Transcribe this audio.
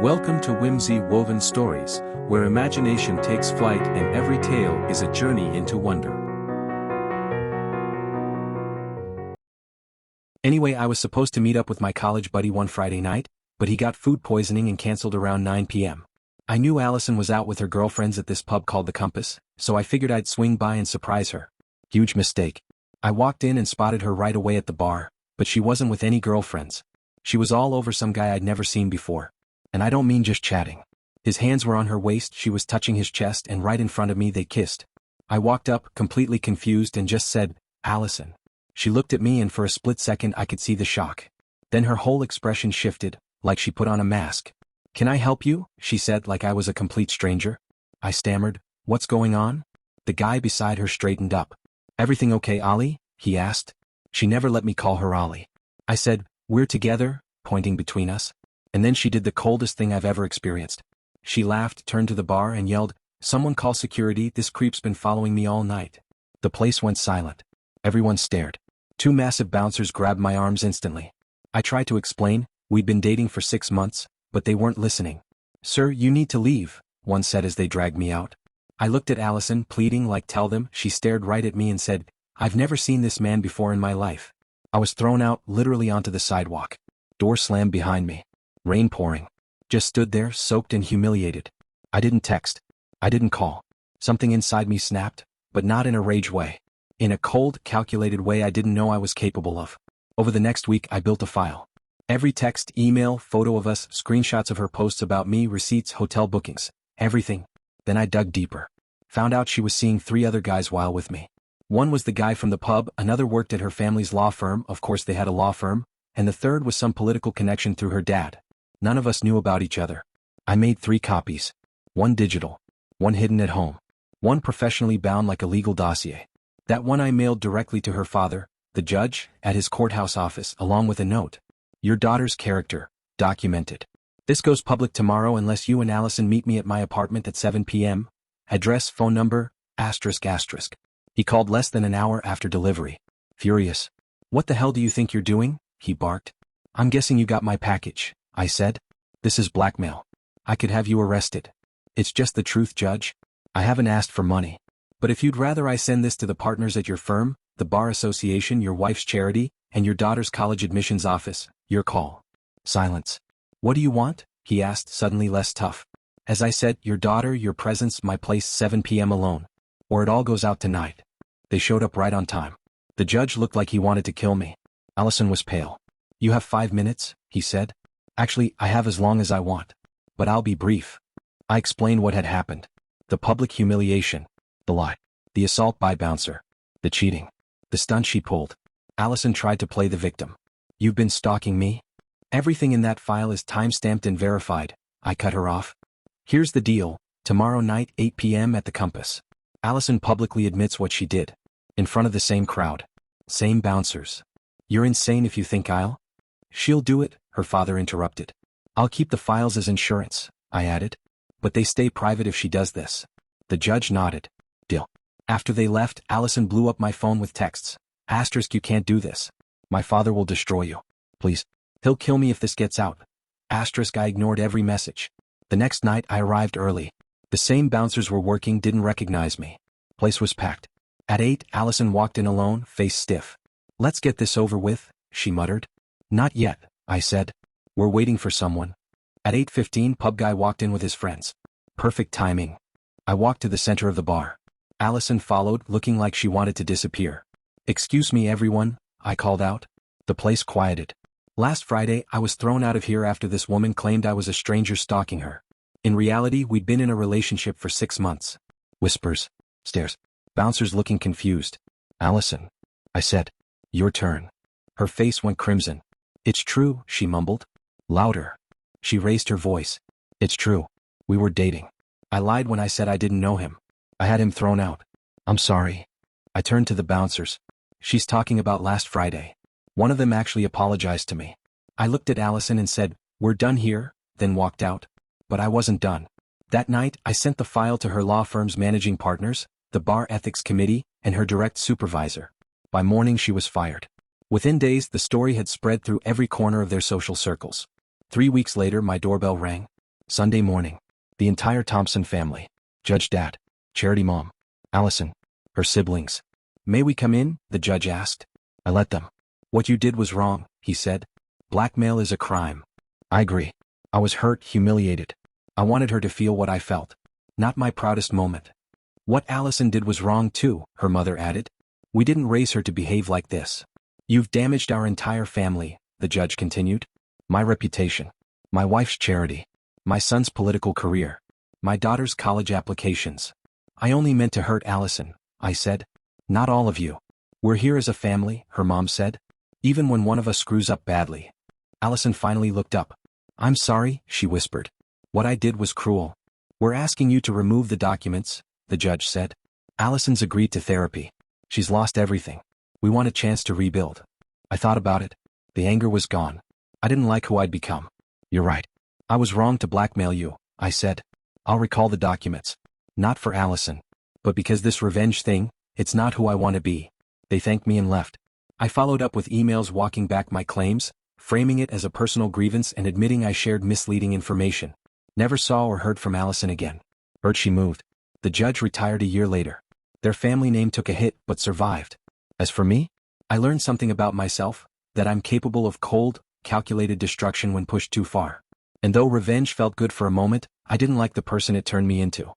Welcome to Whimsy Woven Stories, where imagination takes flight and every tale is a journey into wonder. Anyway, I was supposed to meet up with my college buddy one Friday night, but he got food poisoning and canceled around 9 p.m. I knew Allison was out with her girlfriends at this pub called The Compass, so I figured I'd swing by and surprise her. Huge mistake. I walked in and spotted her right away at the bar, but she wasn't with any girlfriends. She was all over some guy I'd never seen before. And I don't mean just chatting. His hands were on her waist, she was touching his chest, and right in front of me they kissed. I walked up, completely confused, and just said, "Allison." She looked at me and for a split second I could see the shock. Then her whole expression shifted, like she put on a mask. "Can I help you?" she said, like I was a complete stranger. I stammered, "What's going on?" The guy beside her straightened up. "Everything okay, Ollie?" he asked. She never let me call her Ollie. I said, "We're together," pointing between us. And then she did the coldest thing I've ever experienced. She laughed, turned to the bar, and yelled, "Someone call security, this creep's been following me all night." The place went silent. Everyone stared. Two massive bouncers grabbed my arms instantly. I tried to explain, we'd been dating for 6 months, but they weren't listening. "Sir, you need to leave," one said as they dragged me out. I looked at Allison, pleading like tell them. She stared right at me and said, "I've never seen this man before in my life." I was thrown out, literally onto the sidewalk. Door slammed behind me. Rain pouring. Just stood there, soaked and humiliated. I didn't text. I didn't call. Something inside me snapped, but not in a rage way. In a cold, calculated way I didn't know I was capable of. Over the next week I built a file. Every text, email, photo of us, screenshots of her posts about me, receipts, hotel bookings, everything. Then I dug deeper. Found out she was seeing 3 other guys while with me. One was the guy from the pub, another worked at her family's law firm, of course they had a law firm, and the third was some political connection through her dad. None of us knew about each other. I made 3 copies. 1 digital. 1 hidden at home. 1 professionally bound like a legal dossier. That one I mailed directly to her father, the judge, at his courthouse office, along with a note. "Your daughter's character, documented. This goes public tomorrow unless you and Allison meet me at my apartment at 7 p.m. Address, phone number, ***. He called less than an hour after delivery. Furious. "What the hell do you think you're doing?" he barked. "I'm guessing you got my package," I said. "This is blackmail. I could have you arrested." "It's just the truth, Judge. I haven't asked for money. But if you'd rather I send this to the partners at your firm, the Bar Association, your wife's charity, and your daughter's college admissions office, your call." Silence. "What do you want?" he asked, suddenly less tough. As I said, "Your daughter, your presence, my place, 7 p.m. alone. Or it all goes out tonight." They showed up right on time. The judge looked like he wanted to kill me. Allison was pale. "You have 5 minutes," he said. "Actually, I have as long as I want. But I'll be brief." I explained what had happened. The public humiliation. The lie. The assault by bouncer. The cheating. The stunt she pulled. Allison tried to play the victim. "You've been stalking me?" "Everything in that file is time-stamped and verified," I cut her off. "Here's the deal, tomorrow night 8 p.m. at the Compass." Allison publicly admits what she did. In front of the same crowd. Same bouncers. "You're insane if you think I'll..." "She'll do it," her father interrupted. "I'll keep the files as insurance," I added. "But they stay private if she does this." The judge nodded. "Deal." After they left, Allison blew up my phone with texts. "You can't do this. My father will destroy you. Please. He'll kill me if this gets out." I ignored every message. The next night I arrived early. The same bouncers were working, didn't recognize me. Place was packed. At 8, Allison walked in alone, face stiff. "Let's get this over with," she muttered. "Not yet," I said. "We're waiting for someone." At 8:15, pub guy walked in with his friends. Perfect timing. I walked to the center of the bar. Allison followed, looking like she wanted to disappear. "Excuse me, everyone," I called out. The place quieted. "Last Friday, I was thrown out of here after this woman claimed I was a stranger stalking her. In reality, we'd been in a relationship for 6 months." Whispers. Stares. Bouncers looking confused. "Allison," I said. "Your turn." Her face went crimson. "It's true," she mumbled. Louder. She raised her voice. "It's true. We were dating. I lied when I said I didn't know him. I had him thrown out. I'm sorry." I turned to the bouncers. "She's talking about last Friday. One of them actually apologized to me." I looked at Allison and said, "We're done here," then walked out. But I wasn't done. That night, I sent the file to her law firm's managing partners, the bar ethics committee, and her direct supervisor. By morning she was fired. Within days the story had spread through every corner of their social circles. 3 weeks later my doorbell rang. Sunday morning. The entire Thompson family. Judge Dad. Charity Mom. Allison. Her siblings. May we come in? The judge asked. I let them. What you did was wrong, he said. Blackmail is a crime. I agree. I was hurt, humiliated. I wanted her to feel what I felt. Not my proudest moment. What Allison did was wrong too, her mother added. We didn't raise her to behave like this. You've damaged our entire family, the judge continued. My reputation. My wife's charity. My son's political career. My daughter's college applications. I only meant to hurt Allison, I said. Not all of you. We're here as a family, her mom said. Even when one of us screws up badly. Allison finally looked up. I'm sorry, she whispered. What I did was cruel. We're asking you to remove the documents, the judge said. Allison's agreed to therapy. She's lost everything. We want a chance to rebuild. I thought about it. The anger was gone. I didn't like who I'd become. You're right. I was wrong to blackmail you, I said. I'll recall the documents. Not for Allison. But because this revenge thing, it's not who I want to be. They thanked me and left. I followed up with emails walking back my claims, framing it as a personal grievance and admitting I shared misleading information. Never saw or heard from Allison again. Heard she moved. The judge retired a year later. Their family name took a hit but survived. As for me, I learned something about myself, that I'm capable of cold, calculated destruction when pushed too far. And though revenge felt good for a moment, I didn't like the person it turned me into.